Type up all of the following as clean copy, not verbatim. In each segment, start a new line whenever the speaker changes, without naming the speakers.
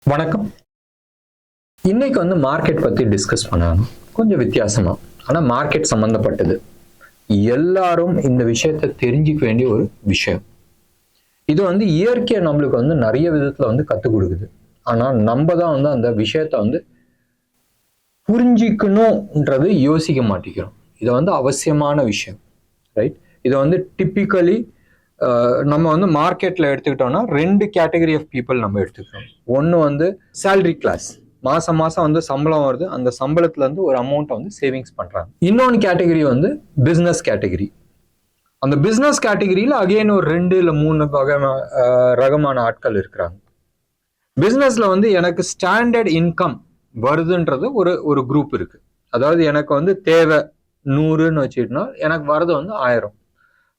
வணக்கம். இன்னைக்கு மார்க்கெட் பத்தி டிஸ்கஸ் பண்ணணும். கொஞ்சம் வித்தியாசமா, ஆனா மார்க்கெட் சம்பந்தப்பட்டது. எல்லாரும் இந்த விஷயத்தை தெரிஞ்சுக்க வேண்டிய ஒரு விஷயம். இது இயற்கையை நம்மளுக்கு நிறைய விதத்துல கத்துக் கொடுக்குது. ஆனா நம்ம தான் அந்த விஷயத்த புரிஞ்சிக்கணும்ன்றது யோசிக்க மாட்டேங்கிறோம். இது அவசியமான விஷயம், ரைட்? இது டிப்பிக்கலி நம்ம மார்க்கெட்ல எடுத்துக்கிட்டோம்னா 2 கேட்டகரி ஆஃப் பீப்புள் நம்ம எடுத்துக்கிறோம். ஒன்று சேலரி கிளாஸ், மாசம் மாசம் சம்பளம் வருது, அந்த சம்பளத்துல இருந்து ஒரு அமௌண்ட்டை சேவிங்ஸ் பண்றாங்க. இன்னொன்று கேட்டகரி பிசினஸ் கேட்டகரி. அந்த பிசினஸ் கேட்டகரியில அகைன் ஒரு 2 இல்ல 3 ரகமான ஆட்கள் இருக்கிறாங்க. பிசினஸ்ல எனக்கு ஸ்டாண்டர்ட் இன்கம் வருதுன்றது ஒரு குரூப் இருக்கு. அதாவது எனக்கு தேவை 100ன்னு வச்சுக்கிட்டோம்னா எனக்கு வரது 1000.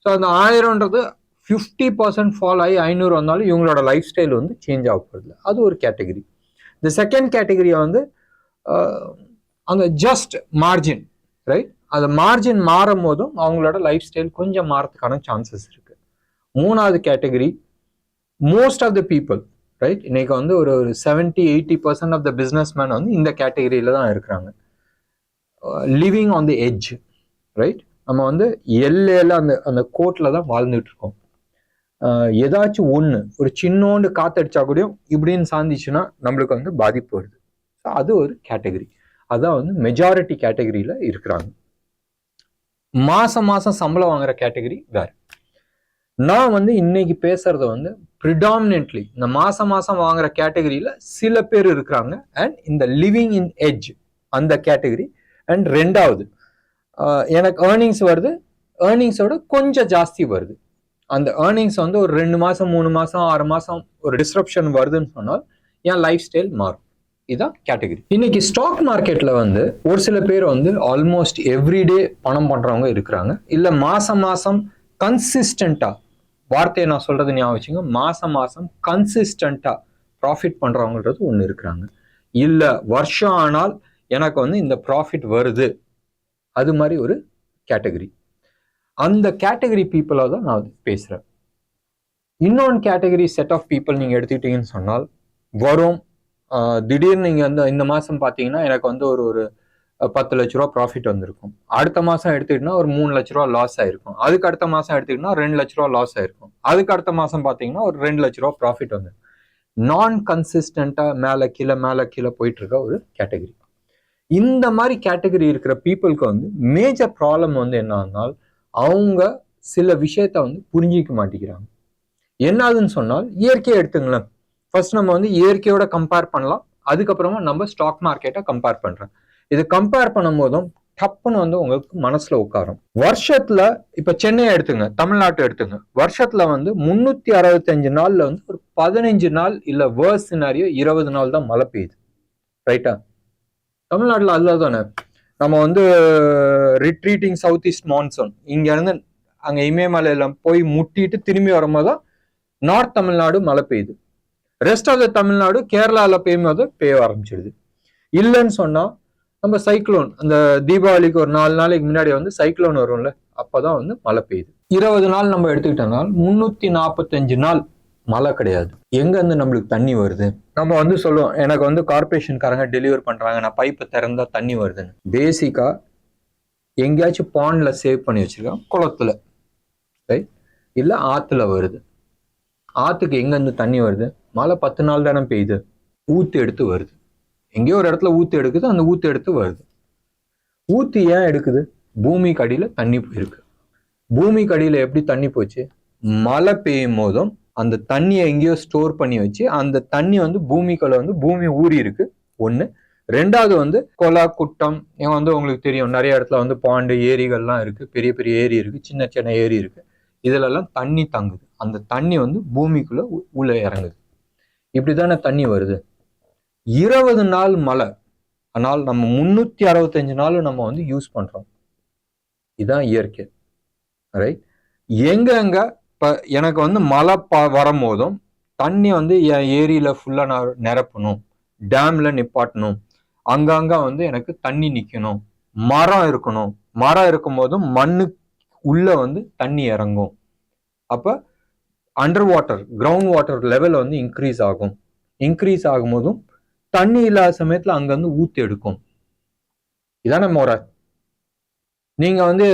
ஸோ அந்த 1000ன்றது 50% ஃபால் ஆகி 500 வந்தாலும் இவங்களோட லைஃப் ஸ்டைல் சேஞ்ச் ஆக போகுது. அது ஒரு கேட்டகரி. இந்த செகண்ட் கேட்டகரியை அந்த ஜஸ்ட் மார்ஜின், ரைட்? அந்த மார்ஜின் மாறும் போதும் அவங்களோட லைஃப் ஸ்டைல் கொஞ்சம் மாறதுக்கான சான்சஸ் இருக்கு. மூணாவது category, most of the people, right? இன்னைக்கு ஒரு 70-80% ஆஃப் த பிஸ்னஸ் மேன் இந்த கேட்டகரியில தான் இருக்கிறாங்க. Living on the edge, right? நம்ம எல்லையில அந்த கோட்ல தான் வாழ்ந்துட்டு இருக்கோம். ஏதாச்சும் ஒன்று ஒரு சின்னோண்டு காத்தடிச்சா கூட இப்படின்னு சாந்திச்சுன்னா நம்மளுக்கு பாதிப்பு வருது. அது ஒரு கேட்டகரி. அதான் மெஜாரிட்டி கேட்டகரியில இருக்கிறாங்க. மாசம் மாசம் சம்பளம் வாங்குற கேட்டகரி வேற. நான் இன்னைக்கு பேசுறது ப்ரிடாமினென்ட்லி இந்த மாசம் மாசம் வாங்குற கேட்டகரியில சில பேர் இருக்கிறாங்க. அண்ட் இந்த லிவிங் இன் எட்ஜ் அந்த கேட்டகரி. அண்ட் ரெண்டாவது, எனக்கு ஏர்னிங்ஸ் வருது, ஏர்னிங்ஸோட கொஞ்சம் ஜாஸ்தி வருது. அந்த ஏர்னிங்ஸ் ஒரு 2 மாசம் 3 மாசம் 6 மாசம் ஒரு டிஸ்ரப்ஷன் வருதுன்னு சொன்னால் என் லைஃப் ஸ்டைல் மாறும். இதுதான் கேட்டகரி. இன்னைக்கு ஸ்டாக் மார்க்கெட்ல ஒரு சில பேர் ஆல்மோஸ்ட் எவ்ரிடே பணம் பண்றவங்க இருக்கிறாங்க. இல்ல மாசம் மாசம் கன்சிஸ்டண்டா, வார்த்தையை நான் சொல்றது ஞாபகம் வச்சுங்க, மாசம் மாசம் கன்சிஸ்டண்டா ப்ராஃபிட் பண்றவங்கன்றது ஒன்று இருக்கிறாங்க. இல்ல வருஷம் ஆனால் எனக்கு இந்த ப்ராஃபிட் வருது, அது மாதிரி ஒரு கேட்டகரி. அந்த கேட்டகரி பீப்புளாக தான் நான் பேசுறேன். இன்னொன்று கேட்டகரி செட் ஆஃப் பீப்புள் நீங்க எடுத்துக்கிட்டீங்கன்னு சொன்னால் வரும், திடீர்னு நீங்க இந்த மாசம் பார்த்தீங்கன்னா எனக்கு ஒரு 10 லட்ச ரூபா ப்ராஃபிட் வந்திருக்கும். அடுத்த மாசம் எடுத்துக்கிட்டீங்கன்னா ஒரு 3 லட்ச ரூபா லாஸ் ஆயிருக்கும். அதுக்கு அடுத்த மாசம் எடுத்துக்கிட்டீங்கன்னா 2 லட்ச ரூபா லாஸ் ஆயிருக்கும். அதுக்கு அடுத்த மாசம் பார்த்தீங்கன்னா ஒரு 2 லட்ச ரூபா ப்ராஃபிட் வந்து நான் கன்சிஸ்டண்டா மேல கீழே போயிட்டு இருக்க ஒரு கேட்டகரி. இந்த மாதிரி கேட்டகரி இருக்கிற பீப்புளுக்கு மேஜர் ப்ராப்ளம் என்னன்னா அவங்க சில விஷயத்த புரிஞ்சிக்க மாட்டேங்கிறாங்க. என்னதுன்னு சொன்னால் இயற்கையை எடுத்துங்களேன். ஃபர்ஸ்ட் நம்ம இயற்கையோட கம்பேர் பண்ணலாம், அதுக்கப்புறமா நம்ம ஸ்டாக் மார்க்கெட்டை கம்பேர் பண்றோம். இது கம்பேர் பண்ணும் போதும் டப்புன்னு உங்களுக்கு மனசுல உட்காரும். வருஷத்துல இப்ப சென்னையை எடுத்துங்க, தமிழ்நாட்டை எடுத்துங்க, வருஷத்துல 365 நாள்ல ஒரு 15 நாள் இல்ல வேர்ஸ் சினாரியோ 20 நாள் தான் மழை பெய்யுது, ரைட்டா? தமிழ்நாட்டுல அதுதானே நம்ம ரிட்ரீட்டிங் சவுத் ஈஸ்ட் மான்சூன் இங்க இருந்து அங்க இமயமலையில போய் முட்டிட்டு திரும்பி வரும்போது நார்த் தமிழ்நாடு மழை பெய்யுது. ரெஸ்ட் ஆஃப் த தமிழ்நாடு கேரளால பெய்யும்போது பெய்ய ஆரம்பிச்சிடுது. இல்லைன்னு சொன்னா நம்ம சைக்ளோன், அந்த தீபாவளிக்கு ஒரு 4 நாளைக்கு முன்னாடி சைக்ளோன் வரும்ல, அப்பதான் மழை பெய்யுது. 20 நாள் நம்ம எடுத்துக்கிட்டோம்னா 345 நாள் மழை கிடையாது. எங்க இருந்து நம்மளுக்கு தண்ணி வருது? நம்ம சொல்லுவோம் எனக்கு கார்பரேஷன்காரங்க டெலிவர் பண்றாங்க, நான் பைப்பை திறந்தா தண்ணி வருதுன்னு. பேசிக்கா எங்கேயாச்சும் பாண்ட்ல சேவ் பண்ணி வச்சிருக்கோம், குளத்துல, ரைட்? இல்ல ஆத்துல வருது. ஆத்துக்கு எங்க இருந்து தண்ணி வருது? மழை 10 நாள் தானே பெய்யுது, ஊத்து எடுத்து வருது. எங்கேயோ ஒரு இடத்துல ஊத்து எடுக்குது, அந்த ஊத்து எடுத்து வருது. ஊத்து ஏன் எடுக்குது? பூமிக்கு அடியில தண்ணி போயிருக்கு. பூமிக்கு அடியில எப்படி தண்ணி போச்சு? மழை பெய்யும் போதும் அந்த தண்ணியை எங்கேயோ ஸ்டோர் பண்ணி வச்சு அந்த தண்ணி பூமிக்குள்ள பூமி ஊறி இருக்கு, ஒண்ணு. ரெண்டாவது கொலா குட்டம் உங்களுக்கு தெரியும், நிறைய இடத்துல பாண்டு ஏரிகள்லாம் இருக்கு, பெரிய பெரிய ஏரி இருக்கு, சின்ன சின்ன ஏரி இருக்கு. இதுல எல்லாம் தண்ணி தங்குது. அந்த தண்ணி பூமிக்குள்ள உள்ள இறங்குது. இப்படித்தானே தண்ணி வருது. 20 நாள் மழை, ஆனால் நம்ம 365 நாள் நம்ம யூஸ் பண்றோம். இதுதான் இயற்கை, ரைட்? எங்க இப்ப எனக்கு மழை வரும் போதும் தண்ணி என் ஏரியில ஃபுல்லா நான் நிரப்பணும், டேம்ல நிப்பாட்டணும், அங்கங்க எனக்கு தண்ணி நிக்கணும், மரம் இருக்கணும். மரம் இருக்கும் போதும் மண்ணு உள்ள தண்ணி இறங்கும். அப்ப under water, ground water level increase ஆகும். இன்க்ரீஸ் ஆகும்போதும் தண்ணி இல்லாத சமயத்துல அங்கேருந்து ஊற்றி எடுக்கும். இதான முறை. நீங்க வந்து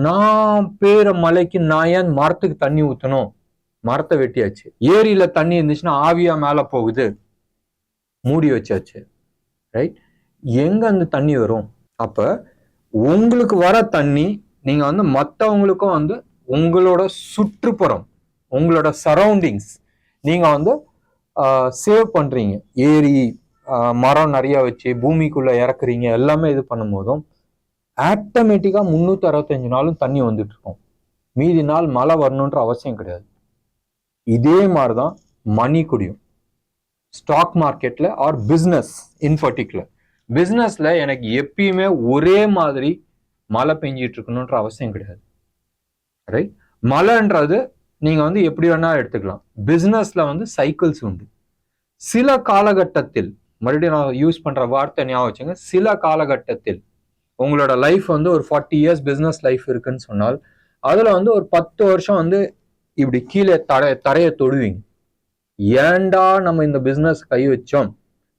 நான் பேர மலைக்கு நான் ஏன் மரத்துக்கு தண்ணி ஊற்றணும்? மரத்தை வெட்டியாச்சு. ஏரியில தண்ணி இருந்துச்சுன்னா ஆவியா மேல போகுது, மூடி வச்சாச்சு. ரைட்? எங்க அந்த தண்ணி வரும்? அப்ப உங்களுக்கு வர தண்ணி நீங்க வந்து மற்றவங்களுக்கும் வந்து உங்களோட சுற்றுப்புறம், உங்களோட சரௌண்டிங்ஸ் நீங்க வந்து சேவ் பண்றீங்க. ஏரி மரம் நிறைய வச்சு பூமிக்குள்ள இறக்குறீங்க, எல்லாமே இது பண்ணும் போதும் ஆட்டோமேட்டிக்கா 365 நாளும் தண்ணி வந்துட்டு இருக்கும். மீதி நாள் மழை வரணுன்ற அவசியம் கிடையாது. இதே மாதிரிதான் மணி குடியும். ஸ்டாக் மார்க்கெட்ல ஆர் பிஸ்னஸ் இன் பர்டிகுலர். பிஸ்னஸ்ல எனக்கு எப்பயுமே ஒரே மாதிரி மழை பெஞ்சிட்டு இருக்கணுன்ற அவசியம் கிடையாது. ரைட்? மழைன்றது நீங்க வந்து எப்படி வேணா எடுத்துக்கலாம். பிஸ்னஸ்ல வந்து சைக்கிள்ஸ் உண்டு. சில காலகட்டத்தில், மறுபடியும் நான் யூஸ் பண்ற வார்த்தை ஞாபகம் வச்சுங்க, சில காலகட்டத்தில் உங்களோட லைஃப் வந்து ஒரு 40 இயர்ஸ் பிஸ்னஸ் லைஃப் இருக்குன்னு சொன்னால் அதுல வந்து ஒரு 10 வருஷம் வந்து இப்படி கீழே தரையை தொடுவீங்க. ஏண்டா நம்ம இந்த பிஸ்னஸ் கை வச்சோம்,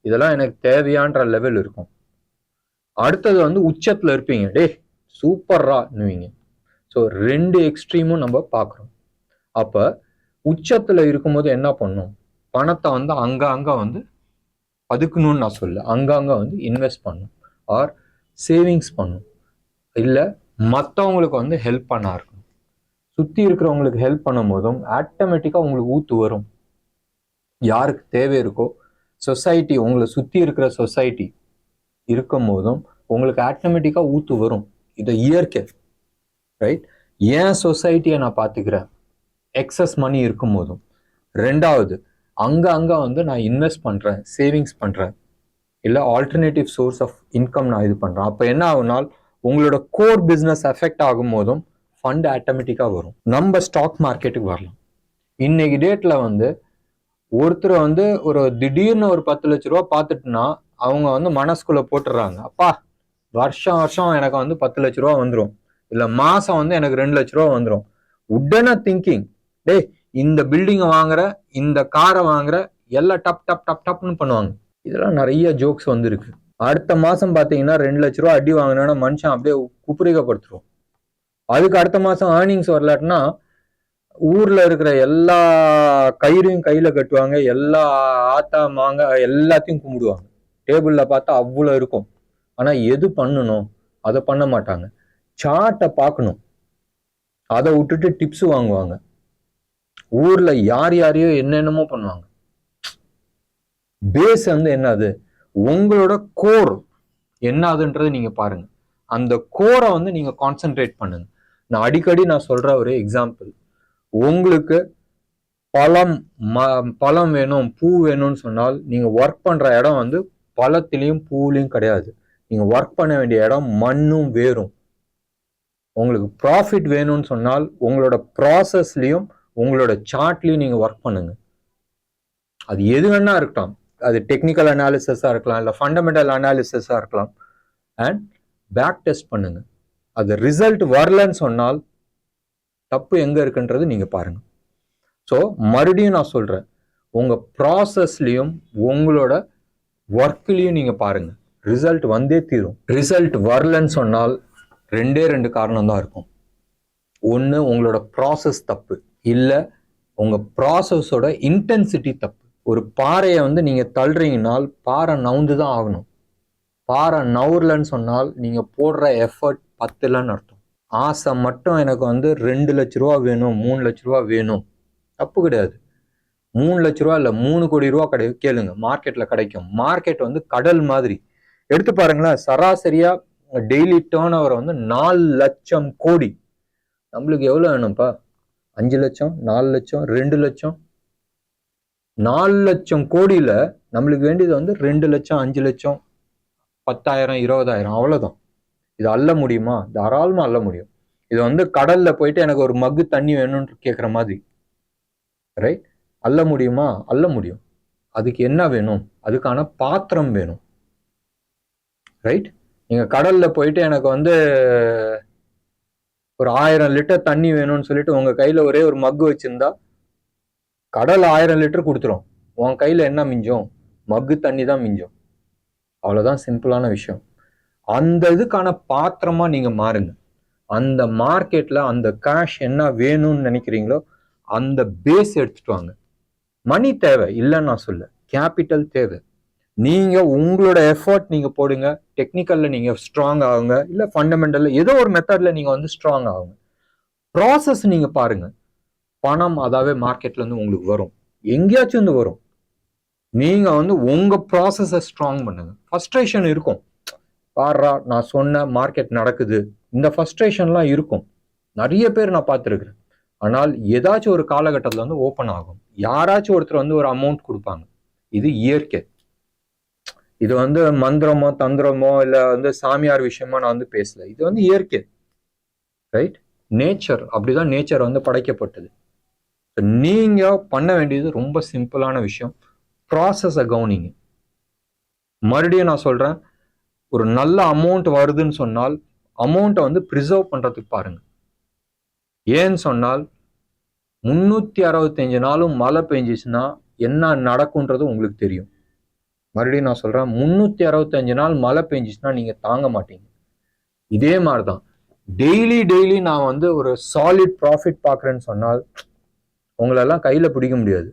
இதெல்லாம் எனக்கு தேவையான்ற லெவல் இருக்கும். அடுத்தது வந்து உச்சத்துல இருப்பீங்க, டே சூப்பர்ரான்னுவீங்க. ஸோ 2 எக்ஸ்ட்ரீமும் நம்ம பார்க்குறோம். அப்ப உச்சத்துல இருக்கும்போது என்ன பண்ணும்? பணத்தை வந்து அங்க வந்து பதுக்கணும்னு நான் சொல்ல, அங்கங்க வந்து இன்வெஸ்ட் பண்ணும் ஆர் சேவிங்ஸ் பண்ணும், இல்லை மற்றவங்களுக்கு வந்து ஹெல்ப் பண்ணா இருக்கணும். சுற்றி இருக்கிறவங்களுக்கு ஹெல்ப் பண்ணும் போதும் ஆட்டோமேட்டிக்காக உங்களுக்கு ஊத்து வரும். யாருக்கு தேவை இருக்கோ சொசைட்டி, உங்களை சுற்றி இருக்கிற சொசைட்டி இருக்கும் போதும் உங்களுக்கு ஆட்டோமேட்டிக்காக ஊத்து வரும். இது இயற்கை. ரைட்? ஏன் சொசைட்டியை நான் பார்த்துக்கிறேன் எக்ஸஸ் மணி இருக்கும் போதும். ரெண்டாவது, அங்க வந்து நான் இன்வெஸ்ட் பண்றேன், சேவிங்ஸ் பண்றேன், இல்லை ஆல்டர்னேட்டிவ் சோர்ஸ் ஆஃப் இன்கம் நான் இது பண்றேன். அப்போ என்ன ஆகுனால் உங்களோட கோர் பிஸ்னஸ் எஃபெக்ட் ஆகும் போதும் ஃபண்ட் ஆட்டோமேட்டிக்காக வரும். நம்ம ஸ்டாக் மார்க்கெட்டுக்கு வரலாம். இன்னைக்கு டேட்ல வந்து ஒருத்தர் வந்து ஒரு திடீர்னு ஒரு 10 லட்ச ரூபா பார்த்துட்டுனா அவங்க வந்து மனசுக்குள்ள போட்டுடுறாங்க, அப்பா வருஷம் எனக்கு வந்து 10 லட்ச ரூபா வந்துடும், இல்லை மாசம் வந்து எனக்கு 2 லட்ச ரூபா வந்துடும். உடனே திங்கிங், டே இந்த பில்டிங்கை வாங்குற, இந்த காரை வாங்குற, எல்லாம் டப் டப் டப் டப்னு பண்ணுவாங்க. இதெல்லாம் நிறைய ஜோக்ஸ் வந்துருக்கு. அடுத்த மாசம் பார்த்தீங்கன்னா 2 லட்ச ரூபா அடி வாங்கினா மனுஷன் அப்படியே குப்புரிக்கப்படுத்துரும். அதுக்கு அடுத்த மாசம் ஏர்னிங்ஸ் வரலாட்டினா ஊர்ல இருக்கிற எல்லா கயிறையும் கையில கட்டுவாங்க, எல்லா ஆத்தா மாங்க எல்லாத்தையும் கும்பிடுவாங்க. டேபிள்ல பார்த்தா அவ்வளோ இருக்கும். ஆனா எது பண்ணணும் அதை பண்ண மாட்டாங்க. சார்ட்டை பார்க்கணும், அதை விட்டுட்டு டிப்ஸ் வாங்குவாங்க. ஊர்ல யாரையோ என்னென்னமோ பண்ணுவாங்க. பேஸ் வந்து என்னது? உங்களோட கோர் என்னதுன்றது நீங்க பாருங்க. அந்த கோரை வந்து நீங்க கான்சென்ட்ரேட் பண்ணுங்க. நான் அடிக்கடி சொல்ற ஒரு எக்ஸாம்பிள், உங்களுக்கு பழம் வேணும், பூ வேணும்னு சொன்னால் நீங்க ஒர்க் பண்ற இடம் வந்து பழத்திலையும் பூலையும் கிடையாது. நீங்க ஒர்க் பண்ண வேண்டிய இடம் மண்ணும் வேறும். உங்களுக்கு ப்ராஃபிட் வேணும்னு சொன்னால் உங்களோட ப்ராசஸ்லயும் உங்களோட சார்ட்லயும் நீங்க ஒர்க் பண்ணுங்க. அது எது வேணா இருக்கட்டும், அது டெக்னிக்கல் அனாலிசிஸா இருக்கலாம், இல்லை ஃபண்டமெண்டல் அனாலிசிஸா இருக்கலாம். அண்ட் பேக் டெஸ்ட் பண்ணுங்க. அது ரிசல்ட் வரலன்னு சொன்னால் தப்பு எங்க இருக்குன்றது நீங்க பாருங்க. ஸோ மறுபடியும் நான் சொல்றேன், உங்க ப்ராசஸ்லயும் உங்களோட ஒர்க்லயும் நீங்க பாருங்க, ரிசல்ட் வந்தே தீரும். ரிசல்ட் வரலன்னு சொன்னால் 2 காரணம் தான் இருக்கும். ஒன்று உங்களோட ப்ராசஸ் தப்பு, இல்லை உங்க ப்ராசஸோட இன்டென்சிட்டி தப்பு. ஒரு பாறையை வந்து நீங்க தள்ளுறீங்கனால் பாறை நவுந்து தான் ஆகணும். பாறை நவுறலன்னு சொன்னால் நீங்க போடுற எஃபர்ட் 10லன்னு அர்த்தம். ஆசை மட்டும் எனக்கு வந்து 2 லட்ச ரூபா வேணும், 3 லட்ச ரூபா வேணும், தப்பு கிடையாது. 3 லட்ச ரூபா இல்லை 3 கோடி ரூபா கேளுங்க, மார்க்கெட்ல கிடைக்கும். மார்க்கெட் வந்து கடல் மாதிரி. எடுத்து பாருங்களேன், சராசரியா டெய்லி டேர்ன் ஓவர் வந்து 4 லட்சம் கோடி. நம்மளுக்கு எவ்வளவு வேணும்ப்பா? 5 லட்சம், 4 லட்சம், 2 லட்சம். 4 லட்சம் கோடியில நம்மளுக்கு வேண்டியது வந்து 2 லட்சம், 5 லட்சம், 10,000, 20,000, அவ்வளவுதான். இது அள்ள முடியுமா? தாராளமா அள்ள முடியும். இது வந்து கடல்ல போயிட்டு எனக்கு ஒரு மக்கு தண்ணி வேணும்னு கேட்குற மாதிரி. ரைட்? அள்ள முடியுமா? அள்ள முடியும். அதுக்கு என்ன வேணும்? அதுக்கான பாத்திரம் வேணும். ரைட்? நீங்க கடல்ல போயிட்டு எனக்கு வந்து ஒரு 1000 லிட்டர் தண்ணி வேணும்னு சொல்லிட்டு உங்க கையில ஒரே ஒரு மக்கு வச்சிருந்தா கடல் 1000 லிட்டர் கொடுத்துரும். உன் கையில என்ன மிஞ்சும்? மக்கு தண்ணி தான் மிஞ்சும். அவ்வளவுதான் சிம்பிளான விஷயம். அந்த இதுக்கான பாத்திரமா நீங்க மாறுங்க. அந்த மார்க்கெட்ல அந்த கேஷ் என்ன வேணும்னு நினைக்கிறீங்களோ அந்த பேஸ் எடுத்துட்டு வாங்க. மணி தேவை இல்லைன்னு நான் சொல்ல, கேபிட்டல் தேவை. நீங்க உங்களோட எஃபர்ட் நீங்க போடுங்க. டெக்னிக்கல்ல நீங்க ஸ்ட்ராங் ஆகுங்க, இல்ல ஃபண்டமெண்டல்ல ஏதோ ஒரு மெத்தட்ல நீங்க வந்து ஸ்ட்ராங் ஆகுங்க. ப்ராசஸ் நீங்க பாருங்க. பணம் அதாவே மார்க்கெட்ல இருந்து உங்களுக்கு வரும், எங்கேயாச்சும் இருந்து வரும். நீங்க வந்து உங்க ப்ராசஸை ஸ்ட்ராங் பண்ணுங்க. ஃபர்ஸ்ட்ரேஷன் இருக்கும், பாரா நான் சொன்ன மார்க்கெட் நடக்குது, இந்த ஃபர்ஸ்ட்ரேஷன்லாம் இருக்கும். நிறைய பேர் நான் பார்த்துருக்கிறேன். ஆனால் ஏதாச்சும் ஒரு காலகட்டத்தில் வந்து ஓப்பன் ஆகும். யாராச்சும் ஒருத்தர் வந்து ஒரு அமௌண்ட் கொடுப்பாங்க. இது இயற்கை. இது வந்து மந்திரமோ தந்திரமோ இல்லை வந்து சாமியார் விஷயமா நான் வந்து பேசல. இது வந்து இயற்கை, ரைட்? நேச்சர். அப்படிதான் நேச்சர் வந்து படைக்கப்பட்டது. நீங்க பண்ண வேண்டியது ரொம்ப சிம்பிளான விஷயம். ப்ராசஸை கவனிங்க. மறுபடியும் நான் சொல்றேன், ஒரு நல்ல அமௌண்ட் வருதுன்னு சொன்னால் அமௌண்ட்டை வந்து ப்ரிசர்வ் பண்றதுக்கு பாருங்க. ஏன்னு சொன்னால் 365 நாளும் மழை பெஞ்சிச்சுன்னா என்ன நடக்கும்ன்றது உங்களுக்கு தெரியும். மறுபடியும் நான் சொல்றேன், 365 நாள் மழை பெஞ்சிச்சுன்னா நீங்க தாங்க மாட்டீங்க. இதே மாதிரிதான் டெய்லி நான் வந்து ஒரு சாலிட் ப்ராஃபிட் பார்க்குறேன்னு சொன்னால் உங்களெல்லாம் கையில பிடிக்க முடியாது.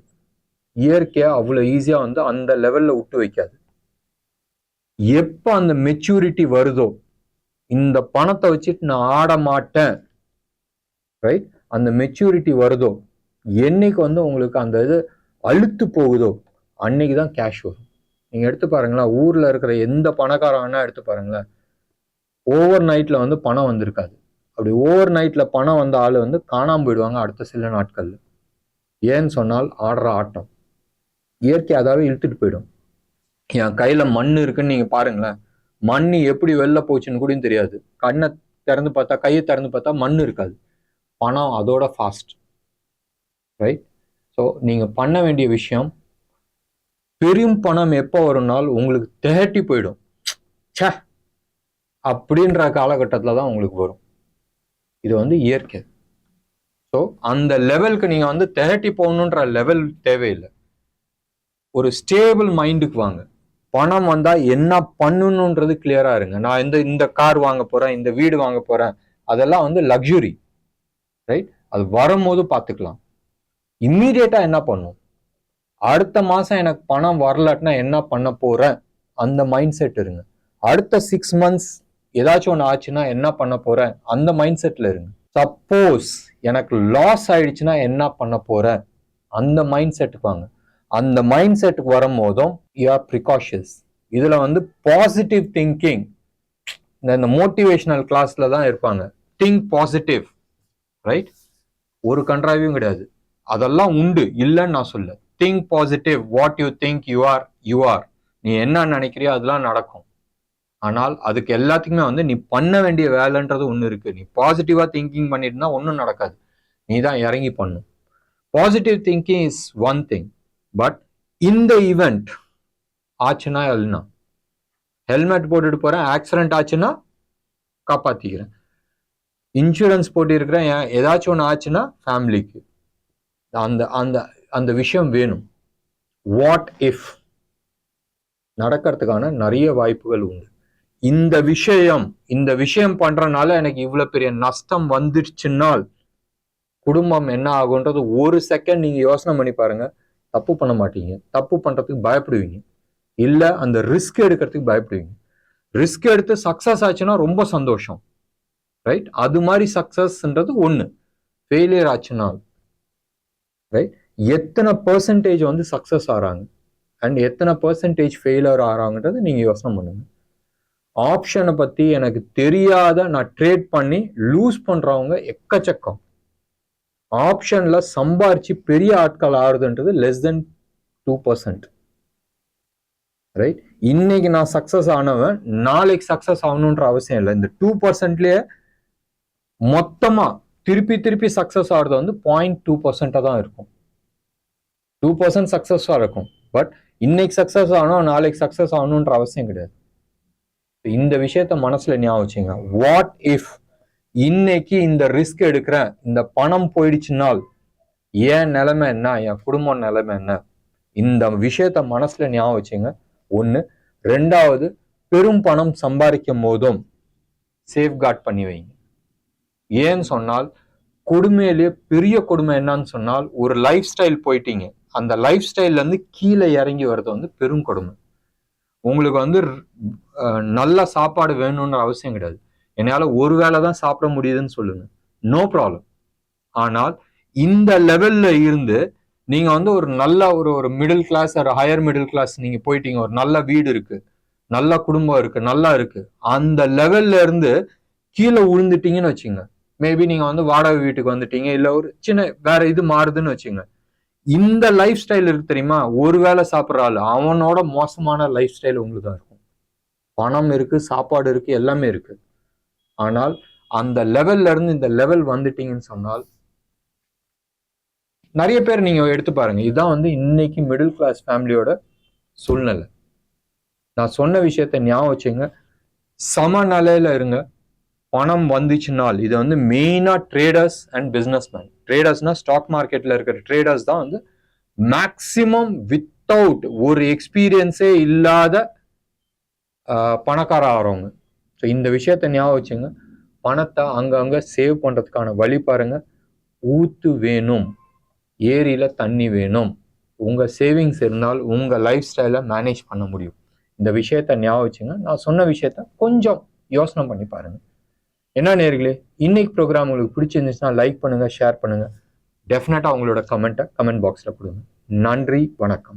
இயற்கையா அவ்வளவு ஈஸியா வந்து அந்த லெவல்ல விட்டு வைக்காது. எப்ப அந்த மெச்சூரிட்டி வருதோ, இந்த பணத்தை வச்சுட்டு நான் ஆட மாட்டேன், ரைட்? அந்த மெச்சூரிட்டி வருதோ, என்னைக்கு வந்து உங்களுக்கு அந்த இது அழுத்து போகுதோ அன்னைக்குதான் கேஷ் வரும். நீங்க எடுத்து பாருங்களேன், ஊர்ல இருக்கிற எந்த பணக்காரனா எடுத்து பாருங்களேன், ஓவர் நைட்ல வந்து பணம் வந்திருக்காது. அப்படி ஓவர் நைட்ல பணம் வந்த ஆளு வந்து காணாம போயிடுவாங்க அடுத்த சில நாட்கள்ல. ஏன்னு சொன்னால் ஆடுற ஆட்டம் இயற்கை அதாவே இழுத்துட்டு போயிடும். என் கையில மண் இருக்குன்னு நீங்க பாருங்களேன், மண் எப்படி வெளில போச்சுன்னு கூட தெரியாது. கண்ணை திறந்து பார்த்தா, கையை திறந்து பார்த்தா மண் இருக்காது. பணம் அதோட ஃபாஸ்ட், ரைட்? ஸோ நீங்க பண்ண வேண்டிய விஷயம், பெரும் பணம் எப்போ வரும்னால் உங்களுக்கு திகட்டி போயிடும், சே அப்படின்ற காலகட்டத்தில் தான் உங்களுக்கு வரும். இது வந்து இயற்கை. ஸோ அந்த லெவலுக்கு நீங்க வந்து திகட்டி போகணுன்ற லெவல் தேவையில்லை. ஒரு ஸ்டேபிள் மைண்டுக்கு வாங்க. பணம் வந்தா என்ன பண்ணணுன்றது கிளியரா இருங்க. நான் இந்த கார் வாங்க போறேன், இந்த வீடு வாங்க போறேன், அதெல்லாம் வந்து லக்ஸுரி, ரைட்? அது வரும்போது பார்த்துக்கலாம். இம்மீடியட்டா என்ன பண்ணும், அடுத்த மாசம் எனக்கு பணம் வரலன்னா என்ன பண்ண போறேன், அந்த மைண்ட் செட் இருங்க. அடுத்த 6 months ஏதாச்சும் ஒன்று ஆச்சுன்னா என்ன பண்ண போறேன், அந்த மைண்ட் செட்ல இருங்க. சப்போஸ் எனக்கு லாஸ் ஆயிடுச்சுன்னா என்ன பண்ண போறேன், அந்த மைண்ட் செட்டுக்கு வாங்க. அந்த மைண்ட் செட்டுக்கு வரும்போதும் யூ ஆர் ப்ரிகாஷியஸ். இதுல வந்து பாசிட்டிவ் திங்கிங், இந்த மோட்டிவேஷனல் கிளாஸ்ல தான் இருப்பாங்க. Think positive, right? ஒரு கண்ட்ராவியும் கிடையாது, அதெல்லாம் உண்டு, இல்லைன்னு நான் சொல்ல. Think positive. What you think you are. நீ என்ன நினைக்கிறியோ அதெல்லாம் நடக்கும். ஆனால் அதுக்கு எல்லாத்துக்குமே வந்து நீ பண்ண வேண்டிய வேலைன்றது ஒன்று இருக்கு. நீ பாசிட்டிவா திங்கிங் பண்ணிட்டுனா ஒன்றும் நடக்காது, நீ தான் இறங்கி பண்ணும். Positive thinking is one thing, but இந்த ஈவெண்ட் ஆச்சுன்னா இல்லைன்னா ஹெல்மெட் போட்டுட்டு போறேன், ஆக்சிடென்ட் ஆச்சுன்னா காப்பாத்திக்கிறேன், இன்சூரன்ஸ் போட்டு இருக்கிறேன், ஏதாச்சும் ஒன்று ஆச்சுன்னா ஃபேமிலிக்கு அந்த அந்த அந்த விஷயம் வேணும். வாட் இஃப் நடக்கிறதுக்கான நிறைய வாய்ப்புகள் உண்டு. இந்த விஷயம் பண்றதுனால எனக்கு இவ்வளவு பெரிய நஷ்டம் வந்துடுச்சுன்னால் குடும்பம் என்ன ஆகுன்றது ஒரு செகண்ட் நீங்க யோசனை பண்ணி பாருங்க. தப்பு பண்ண மாட்டீங்க, தப்பு பண்றதுக்கு பயப்படுவீங்க, இல்ல அந்த ரிஸ்க் எடுக்கிறதுக்கு பயப்படுவீங்க. ரிஸ்க் எடுத்து சக்சஸ் ஆச்சுன்னா ரொம்ப சந்தோஷம், ரைட்? அது மாதிரி சக்சஸ்ன்றது ஒண்ணு. ஃபெயிலியர் ஆச்சுன்னா, ரைட், எத்தனை பெர்சன்டேஜ் வந்து சக்சஸ் ஆறாங்க அண்ட் எத்தனை பெர்சன்டேஜ் ஃபெயிலியர் ஆறாங்கன்றது நீங்க யோசனை பண்ணுங்க. ஆப்ஷனை பத்தி எனக்கு தெரியாத நான் ட்ரேட் பண்ணி லூஸ் பண்றவங்க எக்கச்சக்கம். ஆப்ஷன்ல சம்பாரிச்சு பெரிய ஆட்கள் ஆறுதுன்றது less than 2%, ரைட்? இன்னைக்கு நான் சக்சஸ் ஆனவன் நாளைக்கு சக்சஸ் ஆகணுன்ற அவசியம் இல்லை. இந்த 2%லயே மொத்தமா திருப்பி சக்சஸ் ஆகிறது வந்து 0.2% தான் இருக்கும். 2% சக்சஸா இருக்கும், பட் இன்னைக்கு சக்சஸ் ஆகணும் நாளைக்கு சக்சஸ் ஆகணுன்ற அவசியம் கிடையாது. இந்த விஷயத்த மனசுல ஞாபகம் வச்சுங்க. வாட் இஃப் இன்னைக்கு இந்த ரிஸ்க் எடுக்கிறேன், இந்த பணம் போயிடுச்சுனால் என் நிலைமை என்ன, என் குடும்பம் நிலைமை என்ன, இந்த விஷயத்த மனசுல ஞாபகம் வச்சுங்க. ஒண்ணு. ரெண்டாவது, பெரும் பணம் சம்பாதிக்கும் போதும் சேஃப்கார்ட் பண்ணி வைங்க. ஏன்னு சொன்னால், கொடுமையிலேயே பெரிய கொடுமை என்னன்னு சொன்னால், ஒரு லைஃப் ஸ்டைல் போயிட்டீங்க, அந்த லைஃப் ஸ்டைல்ல இருந்து கீழே இறங்கி வர்றது வந்து பெரும் கொடுமை. உங்களுக்கு வந்து நல்ல சாப்பாடு வேணும்ன்ற அவசியம் கிடையாது. என்னால ஒரு வேளை தான் சாப்பிட முடியுதுன்னு சொல்லுங்க, நோ ப்ராப்ளம். ஆனால் இந்த லெவல்ல இருந்து நீங்க வந்து ஒரு நல்ல ஒரு மிடில் கிளாஸ் ஒரு ஹையர் மிடில் கிளாஸ் நீங்க போயிட்டீங்க, ஒரு நல்ல வீடு இருக்கு, நல்ல குடும்பம் இருக்கு, நல்லா இருக்கு, அந்த லெவல்ல இருந்து கீழே விழுந்துட்டீங்கன்னு வச்சுங்க, மேபி நீங்க வந்து வாடகை வீட்டுக்கு வந்துட்டீங்க, இல்ல ஒரு சின்ன வேற இது மாறுதுன்னு வச்சுங்க, இந்த லைஃப் ஸ்டைல் இருக்கு தெரியுமா, ஒரு வேளை சாப்பிட்ற ஆள் அவனோட மோசமான லைஃப் ஸ்டைல் உங்களுக்கு தான் இருக்கும். பணம் இருக்கு, சாப்பாடு இருக்கு, எல்லாமே இருக்கு. ஆனால் அந்த லெவல்ல இருந்து இந்த லெவல் வந்துட்டீங்கன்னு சொன்னால், நிறைய பேர் நீங்க எடுத்து பாருங்க, இதுதான் வந்து இன்னைக்கு மிடில் கிளாஸ் ஃபேமிலியோட சூழ்நிலை. நான் சொன்ன விஷயத்த ஞாபகம் வச்சுங்க, சமநிலையில இருங்க. பணம் வந்துச்சுனால் இது வந்து மெயினா ட்ரேடர்ஸ் அண்ட் பிசினஸ்மேன். ட்ரேடர்ஸ்னா ஸ்டாக் மார்க்கெட்ல இருக்கிற ட்ரேடர்ஸ் தான் வந்து மேக்சிமம் வித்தவுட் ஒரு எக்ஸ்பீரியன்ஸே இல்லாத பணக்கார ஆகிறவங்க. ஸோ இந்த விஷயத்த ஞாபகம் வச்சுங்க. பணத்தை அங்கங்க சேவ் பண்றதுக்கான வழி பாருங்க. ஊத்து வேணும், ஏரியில தண்ணி வேணும். உங்க சேவிங்ஸ் இருந்தால் உங்க லைஃப் ஸ்டைலை மேனேஜ் பண்ண முடியும். இந்த விஷயத்த ஞாபகம் வச்சுங்க. நான் சொன்ன விஷயத்த கொஞ்சம் யோசனை பண்ணி பாருங்க. என்ன நேயர்களே, இன்னைக்கு ப்ரோக்ராம் உங்களுக்கு பிடிச்சிருந்துச்சுன்னா லைக் பண்ணுங்க, ஷேர் பண்ணுங்க. டெஃபினட்டா உங்களோட கமெண்ட் பாக்ஸ்ல கொடுங்க. நன்றி, வணக்கம்.